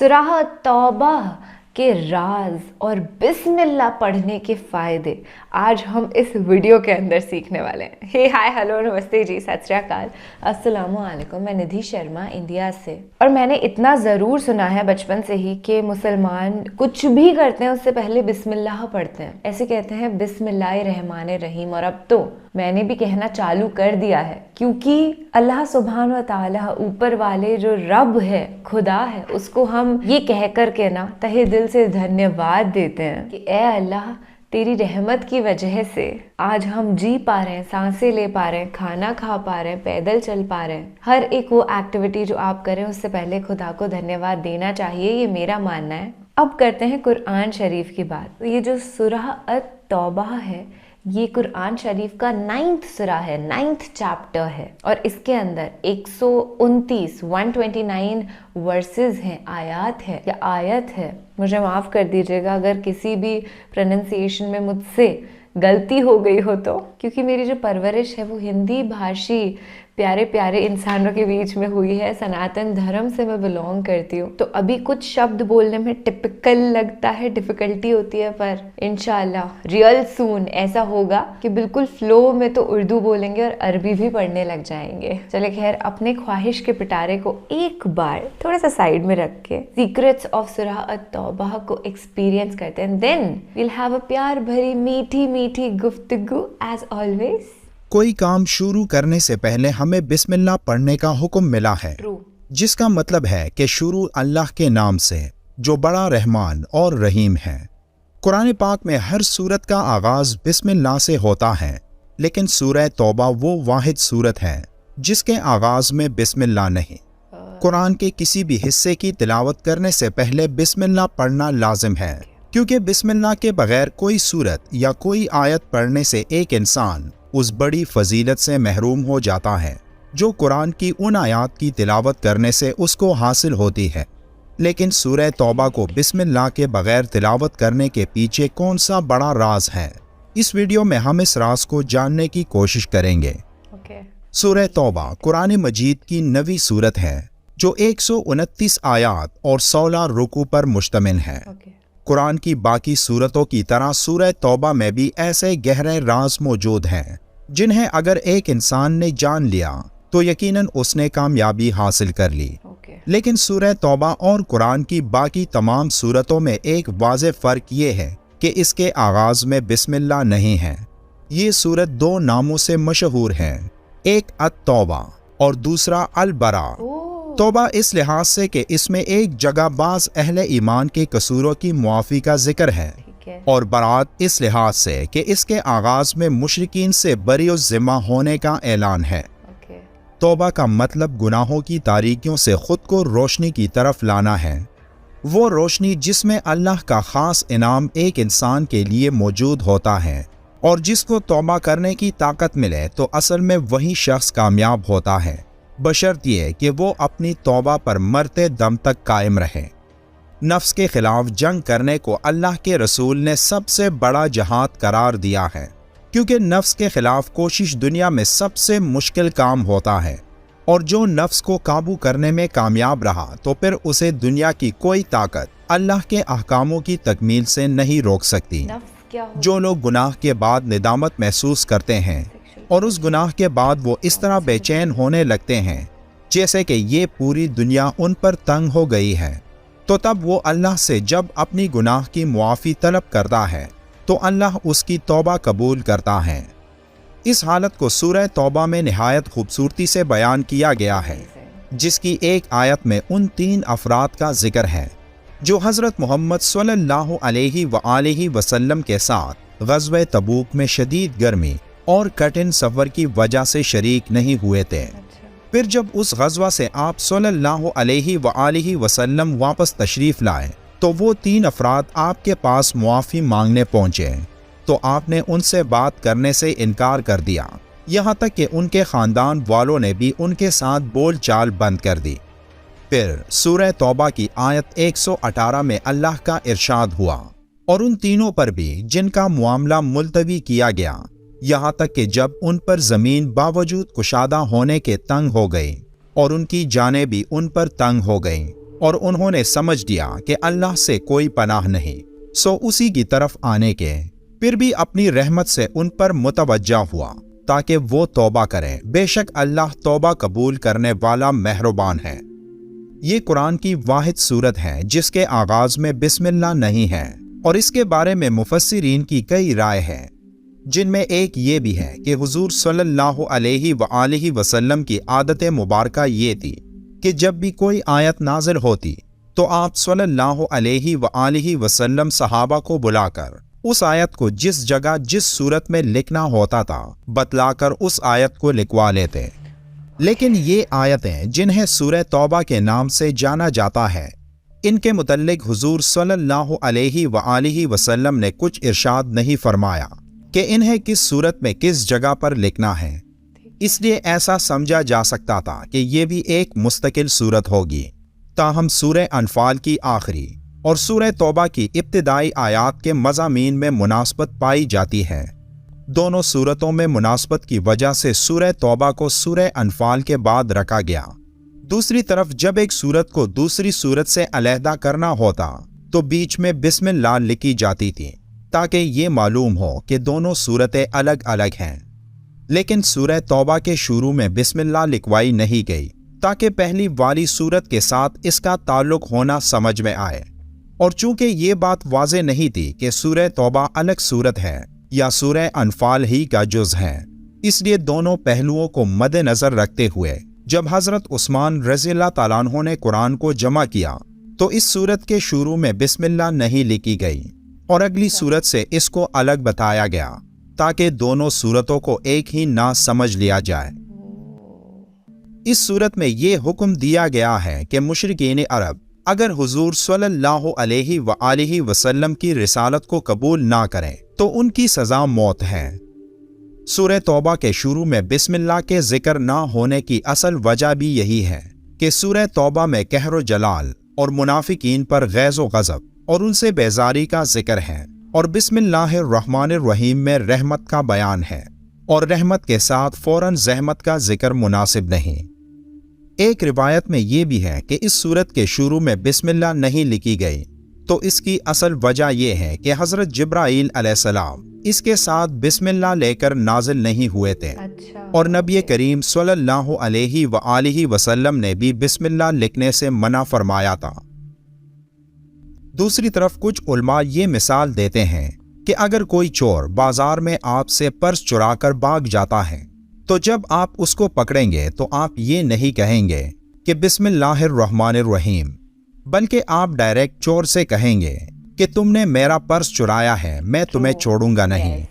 सूरह तौबा के राज और बिस्मिल्लाह पढ़ने के फ़ायदे आज हम इस वीडियो के अंदर सीखने वाले हैं। हे हाय हेलो नमस्ते जी, सत श्री अकाल, अस्सलामु अलैकुम। मैं निधि शर्मा इंडिया से। और मैंने इतना ज़रूर सुना है बचपन से ही कि मुसलमान कुछ भी करते हैं उससे पहले बिस्मिल्लाह पढ़ते हैं। ऐसे कहते हैं बिस्मिल्लाह रहमान रहीम। और अब तो मैंने भी कहना चालू कर दिया है, क्योंकि अल्लाह सुब्हान व तआला ऊपर वाले जो रब है, खुदा है, उसको हम ये कह कर के ना तहे दिल से धन्यवाद देते हैं कि ए अल्लाह, तेरी रहमत की वजह से आज हम जी पा रहे हैं, सांसें ले पा रहे हैं, खाना खा पा रहे हैं, पैदल चल पा रहे हैं। हर एक वो एक्टिविटी जो आप करें उससे पहले खुदा को धन्यवाद देना चाहिए, ये मेरा मानना है। अब करते हैं कुरान शरीफ की बात। तो ये जो सूरह अत-तौबा है, ये कुरान शरीफ का 9th सूरा है, 9th चैप्टर है। और इसके अंदर 129 वर्सेस हैं, आयात है या आयत है। मुझे माफ़ कर दीजिएगा अगर किसी भी प्रोनाउंसिएशन में मुझसे गलती हो गई हो तो, क्योंकि मेरी जो परवरिश है वो हिंदी भाषी प्यारे प्यारे इंसानों के बीच में हुई है। सनातन धर्म से मैं बिलोंग करती हूँ, तो अभी कुछ शब्द बोलने में टिपिकल लगता है, डिफिकल्टी होती है, पर इंशाल्लाह रियल सून ऐसा होगा कि बिल्कुल फ्लो में तो उर्दू बोलेंगे और अरबी भी पढ़ने लग जाएंगे। चले खैर, अपने ख्वाहिश के पिटारे को एक बार थोड़ा सा साइड में रख के सीक्रेट्स ऑफ सूरह अत-तौबा को एक्सपीरियंस करते हैं। देन विल हैव अ प्यार भरी मीठी मीठी गुफ्तगू एज ऑलवेज। कोई काम शुरू करने से पहले हमें बिस्मिल्लाह पढ़ने का हुक्म मिला है, जिसका मतलब है कि शुरू अल्लाह के नाम से, जो बड़ा रहमान और रहीम है। कुरान पाक में हर सूरत का आगाज बिस्मिल्लाह से होता है, लेकिन सूरह तौबा वो वाहिद सूरत है जिसके आगाज में बिस्मिल्लाह नहीं। कुरान के किसी भी हिस्से की तिलावत करने से पहले बिस्मिल्लाह पढ़ना लाजिम है, क्योंकि बिस्मिल्लाह के बगैर कोई सूरत या कोई आयत पढ़ने से एक इंसान उस बड़ी फजीलत से महरूम हो जाता है जो कुरान की उन आयात की तिलावत करने से उसको हासिल होती है। लेकिन सूरह तौबा को बिस्मिल्लाह के बगैर तिलावत करने के पीछे कौन सा बड़ा राज है, इस वीडियो में हम इस राज को जानने की कोशिश करेंगे। सूरह तौबा कुरान मजीद की 9वीं सूरत है, जो 129 आयात और 16 रुकू पर मुश्तमिल है। कुरान की बाकी सूरतों की तरह सूरह तौबा में भी ऐसे गहरे राज मौजूद हैं जिन्हें अगर एक इंसान ने जान लिया तो यकीनन उसने कामयाबी हासिल कर ली। लेकिन सूरह तौबा और कुरान की बाकी तमाम सूरतों में एक वाज़ेह फ़र्क ये है कि इसके आगाज में बिस्मिल्लाह नहीं है। ये सूरत 2 नामों से मशहूर है, एक अत-तौबा और दूसरा अल-बरा। तौबा इस लिहाज से कि इसमें एक जगह बाज अहले ईमान के कसूरों की मुआफ़ी का जिक्र है, और बरात इस लिहाज से कि इसके आगाज में मुशरिकीन से बरी ज़िम्मा होने का ऐलान है। तौबा का मतलब गुनाहों की तारीकियों से खुद को रोशनी की तरफ लाना है, वो रोशनी जिसमें अल्लाह का ख़ास इनाम एक इंसान के लिए मौजूद होता है, और जिसको तौबा करने की ताकत मिले तो असल में वही शख्स कामयाब होता है, बशर्तिए कि वो अपनी तौबा पर मरते दम तक कायम रहे। नफ्स के खिलाफ जंग करने को अल्लाह के रसूल ने सबसे बड़ा जहाद करार दिया है, क्योंकि नफ्स के खिलाफ कोशिश दुनिया में सबसे मुश्किल काम होता है, और जो नफ्स को काबू करने में कामयाब रहा तो फिर उसे दुनिया की कोई ताकत अल्लाह के अहकामों की तकमील से नहीं रोक सकती। जो लोग गुनाह के बाद निदामत महसूस करते हैं और उस गुनाह के बाद वो इस तरह बेचैन होने लगते हैं जैसे कि ये पूरी दुनिया उन पर तंग हो गई है, तो तब वो अल्लाह से जब अपनी गुनाह की मुआफ़ी तलब करता है तो अल्लाह उसकी तौबा कबूल करता है। इस हालत को सूरह तौबा में निहायत खूबसूरती से बयान किया गया है, जिसकी एक आयत में उन 3 अफराद का जिक्र है जो हज़रत मोहम्मद सल्लल्लाहु अलैहि वसल्लम के साथ ग़ज़वे तबूक में शदीद गर्मी और कठिन सफ़र की वजह से शरीक नहीं हुए थे। फिर जब उस ग़ज़वा से आप सल्लल्लाहु अलैहि वसल्लम वापस तशरीफ़ लाए तो वो 3 अफराद आपके पास मुआफ़ी मांगने पहुँचे, तो आपने उनसे बात करने से इनकार कर दिया, यहाँ तक कि उनके ख़ानदान वालों ने भी उनके साथ बोल चाल बंद कर दी। फिर सूरह तौबा की आयत 118 में अल्लाह का इरशाद हुआ, और उन तीनों पर भी जिनका मामला मुलतवी किया गया, यहाँ तक कि जब उन पर ज़मीन बावजूद कुशादा होने के तंग हो गई और उनकी जानें भी उन पर तंग हो गईं, और उन्होंने समझ लिया कि अल्लाह से कोई पनाह नहीं, सो उसी की तरफ आने के, फिर भी अपनी रहमत से उन पर मुतवज्जा हुआ ताकि वो तौबा करें। बेशक अल्लाह तौबा कबूल करने वाला मेहरबान है। ये कुरान की वाहिद सूरत है जिसके आगाज में बिस्मिल्लाह नहीं है, और इसके बारे में मुफस्सिरीन की कई राय है, जिनमें एक ये भी है कि हुजूर सल्लल्लाहु अलैहि वसल्लम की आदत मुबारका ये थी कि जब भी कोई आयत नाजिल होती तो आप सल्लल्लाहु अलैहि वसल्लम सहाबा को बुलाकर उस आयत को जिस जगह जिस सूरत में लिखना होता था बतलाकर उस आयत को लिखवा लेते। लेकिन ये आयतें जिन्हें सूरह तौबा के नाम से जाना जाता है, इनके मुतल्लिक हुजूर सल्लल्लाहु अलैहि वसल्लम ने कुछ इरशाद नहीं फरमाया कि इन्हें किस सूरत में किस जगह पर लिखना है। इसलिए ऐसा समझा जा सकता था कि ये भी एक मुस्तकिल सूरत होगी। ताहम सूरह अनफाल की आखिरी और सूरह तौबा की इब्तिदाई आयात के मज़ामीन में मुनासबत पाई जाती है। दोनों सूरतों में मुनासबत की वजह से सूरह तौबा को सूरह अनफाल के बाद रखा गया। दूसरी तरफ जब एक सूरत को दूसरी सूरत से अलहदा करना होता तो बीच में बिस्मिल्लाह लिखी जाती थी ताकि ये मालूम हो कि दोनों सूरतें अलग अलग हैं। लेकिन सूरह तौबा के शुरू में बिस्मिल्लाह लिखवाई नहीं गई ताकि पहली वाली सूरत के साथ इसका ताल्लुक होना समझ में आए। और चूंकि ये बात वाज़ेह नहीं थी कि सूरह तौबा अलग सूरत है या सूरह अनफाल ही का जुज़ है, इसलिए दोनों पहलुओं को मद्देनजर रखते हुए जब हज़रत उस्मान रज़ियल्लाहु ताला अन्हु ने कुरान को जमा किया तो इस सूरत के शुरू में बिस्मिल्लाह नहीं लिखी गई और अगली सूरत से इसको अलग बताया गया ताकि दोनों सूरतों को एक ही ना समझ लिया जाए। इस सूरत में ये हुक्म दिया गया है कि मुशरिकीन अरब अगर हुजूर सल्लल्लाहु अलैहि वसल्लम की रिसालत को कबूल ना करें तो उनकी सजा मौत है। सूरह तौबा के शुरू में बिस्मिल्लाह के जिक्र ना होने की असल वजह भी यही है कि सूरह तौबा में कहर जलाल और मुनाफिकीन पर गैज़ व गज़ब और उनसे बेजारी का जिक्र है, और बिस्मिल्लाहिर्रहमानिर्रहीम में रहमत का बयान है, और रहमत के साथ फौरन ज़हमत का जिक्र मुनासिब नहीं। एक रिवायत में यह भी है कि इस सूरत के शुरू में बिस्मिल्लाह नहीं लिखी गई, तो इसकी असल वजह यह है कि हज़रत जिब्राईल अलैहिस्सलाम इसके साथ बिस्मिल्लाह लेकर नाजिल नहीं हुए थे। और नबी करीम सल्लल्लाहु अलैहि वसल्लम ने भी बिस्मिल्लाह लिखने से मना फरमाया था। दूसरी तरफ कुछ उलमा ये मिसाल देते हैं कि अगर कोई चोर बाजार में आपसे पर्स चुराकर भाग जाता है तो जब आप उसको पकड़ेंगे तो आप ये नहीं कहेंगे कि बिस्मिल्लाहिर्रहमानिर्रहीम, बल्कि आप डायरेक्ट चोर से कहेंगे कि तुमने मेरा पर्स चुराया है, मैं तुम्हें छोड़ूंगा नहीं।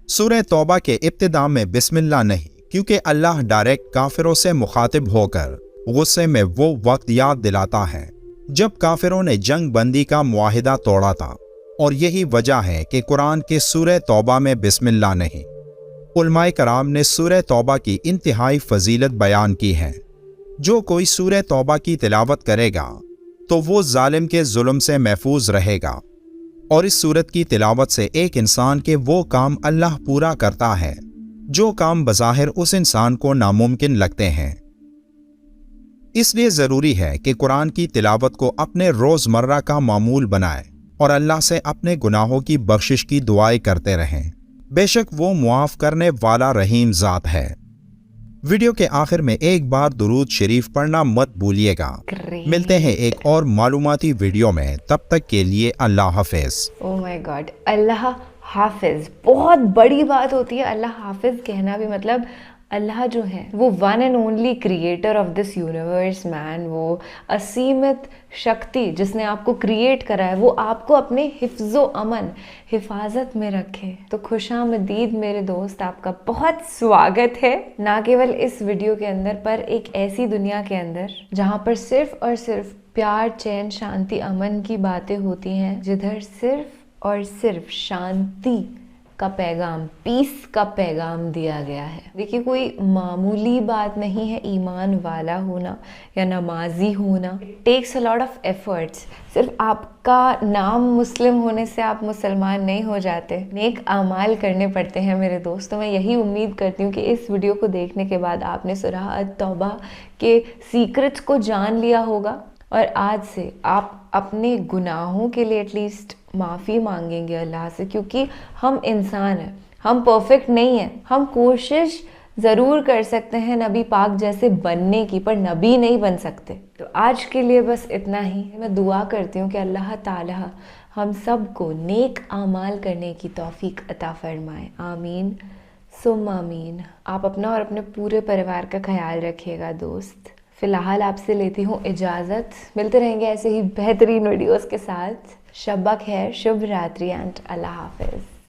सूरह तौबा के इब्तिदा में बिस्मिल्लाह नहीं, क्योंकि अल्लाह डायरेक्ट काफिरों से मुखातिब होकर गुस्से में वो वक्त याद दिलाता है जब काफिरों ने जंग बंदी का मुआहिदा तोड़ा था, और यही वजह है कि कुरान के सूरह तौबा में बिस्मिल्लाह नहीं। उलमाए कराम ने सूरह तौबा की इंतहाई फजीलत बयान की है। जो कोई सूरह तौबा की तिलावत करेगा तो वो जालिम के जुल्म से महफूज रहेगा, और इस सूरत की तिलावत से एक इंसान के वो काम अल्लाह पूरा करता है जो काम बज़ाहिर उस इंसान को नामुमकिन लगते हैं। इसलिए ज़रूरी है कि कुरान की तिलावत को अपने रोज़मर्रा का मामूल बनाएं और अल्लाह से अपने गुनाहों की बख्शिश की दुआएं करते रहें। बेशक वो मुआफ़ करने वाला रहीम ज़ात है। वीडियो के आखिर में एक बार दुरूद शरीफ पढ़ना मत भूलिएगा। मिलते हैं एक और मालूमाती वीडियो में, तब तक के लिए अल्लाह हाफिज़। ओह माय गॉड, अल्लाह हाफिज़ बहुत बड़ी बात होती है। अल्लाह हाफिज़ कहना भी मतलब अल्लाह जो है वो one and only creator of this universe man, वो असीमित शक्ति जिसने आपको क्रिएट करा है, वो आपको अपने हिफ्ज़ो अमन हिफाजत में रखे। तो खुशामदीद मेरे दोस्त, आपका बहुत स्वागत है ना केवल इस वीडियो के अंदर पर एक ऐसी दुनिया के अंदर जहाँ पर सिर्फ और सिर्फ प्यार, चैन, शांति, अमन की बातें होती हैं, जिधर सिर्फ और सिर्फ शांति का पैगाम, पीस का पैगाम दिया गया है। देखिए, कोई मामूली बात नहीं है ईमान वाला होना या नमाजी होना। It takes a lot of efforts. सिर्फ आपका नाम मुस्लिम होने से आप मुसलमान नहीं हो जाते, नेक आमाल करने पड़ते हैं मेरे दोस्त। तो मैं यही उम्मीद करती हूँ कि इस वीडियो को देखने के बाद आपने सूरह अत-तौबा के सीक्रेट्स को जान लिया होगा और आज से आप अपने गुनाहों के लिए एटलीस्ट माफ़ी मांगेंगे अल्लाह से, क्योंकि हम इंसान हैं, हम परफेक्ट नहीं हैं। हम कोशिश ज़रूर कर सकते हैं नबी पाक जैसे बनने की, पर नबी नहीं बन सकते। तो आज के लिए बस इतना ही। मैं दुआ करती हूँ कि अल्लाह ताला हम सब को नेक आमाल करने की तौफीक अता फरमाए। आमीन सुम आमीन। आप अपना और अपने पूरे परिवार का ख्याल रखिएगा दोस्त। फ़िलहाल आपसे लेती हूँ इजाज़त। मिलते रहेंगे ऐसे ही बेहतरीन वीडियोस के साथ। शब्बा खैर, शुभ रात्रि एंड अल्लाह हाफिज़।